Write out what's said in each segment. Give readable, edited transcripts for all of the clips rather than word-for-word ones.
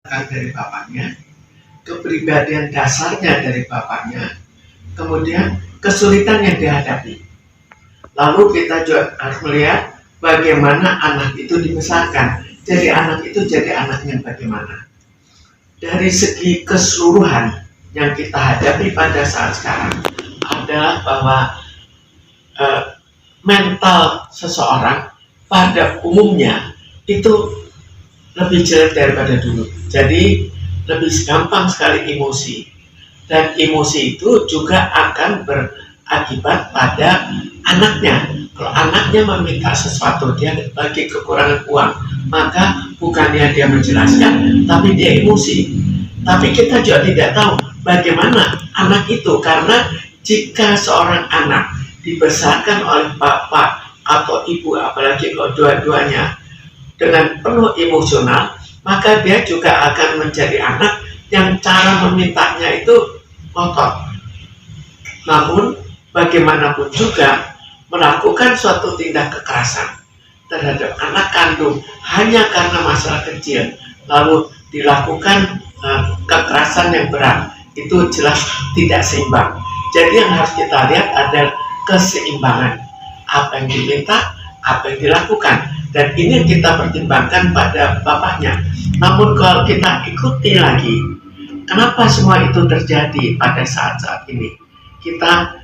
dari bapaknya, kepribadian dasarnya dari bapaknya, kemudian kesulitan yang dihadapi. Lalu kita juga harus melihat bagaimana anak itu dibesarkan. Jadi anak itu jadi anaknya bagaimana. Dari segi keseluruhan yang kita hadapi pada saat sekarang adalah bahwa mental seseorang pada umumnya itu lebih jelek daripada dulu. Jadi lebih gampang sekali emosi, dan emosi itu juga akan berakibat pada anaknya. Kalau anaknya meminta sesuatu, dia lagi kekurangan uang, maka bukannya dia menjelaskan, tapi dia emosi. Tapi kita juga tidak tahu bagaimana anak itu, karena jika seorang anak dibesarkan oleh bapak atau ibu, apalagi kalau dua-duanya dengan penuh emosional, maka dia juga akan menjadi anak yang cara memintanya itu ngotot. Namun bagaimanapun juga melakukan suatu tindak kekerasan terhadap anak kandung hanya karena masalah kecil, lalu dilakukan kekerasan yang berat, itu jelas tidak seimbang. Jadi yang harus kita lihat adalah keseimbangan, apa yang diminta, apa yang dilakukan, dan ini yang kita pertimbangkan pada bapaknya. Namun kalau kita ikuti lagi, kenapa semua itu terjadi pada saat-saat ini? Kita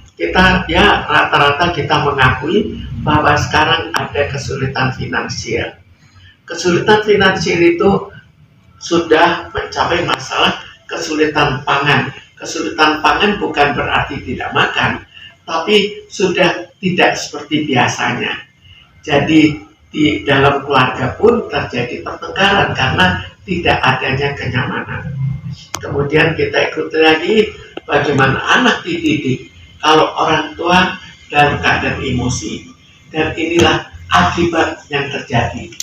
ya rata-rata kita mengakui bahwa sekarang ada kesulitan finansial. Kesulitan finansial itu sudah mencapai masalah kesulitan pangan. Kesulitan pangan bukan berarti tidak makan, tapi sudah tidak seperti biasanya. Jadi di dalam keluarga pun terjadi pertengkaran karena tidak adanya kenyamanan. Kemudian kita ikuti lagi bagaimana anak dididik kalau orang tua dalam keadaan emosi, dan inilah akibat yang terjadi.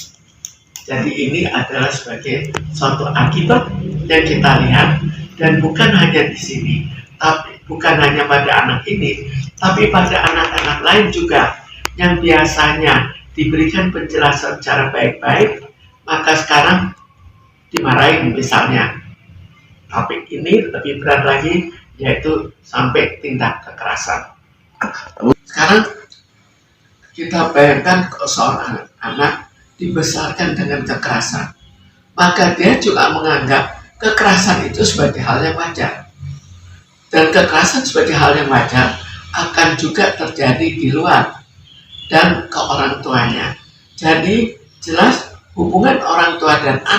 Jadi ini adalah sebagai suatu akibat yang kita lihat, dan bukan hanya di sini, tapi bukan hanya pada anak ini, tapi pada anak-anak lain juga yang biasanya diberikan penjelasan secara baik-baik, maka sekarang dimarahin misalnya. Tapi ini lebih berat lagi, yaitu sampai tindak kekerasan. Sekarang kita bayangkan kalau seorang anak dibesarkan dengan kekerasan, maka dia juga menganggap kekerasan itu sebagai hal yang wajar. Dan kekerasan sebagai hal yang wajar akan juga terjadi di luar dan ke orang tuanya. Jadi jelas hubungan orang tua dan anak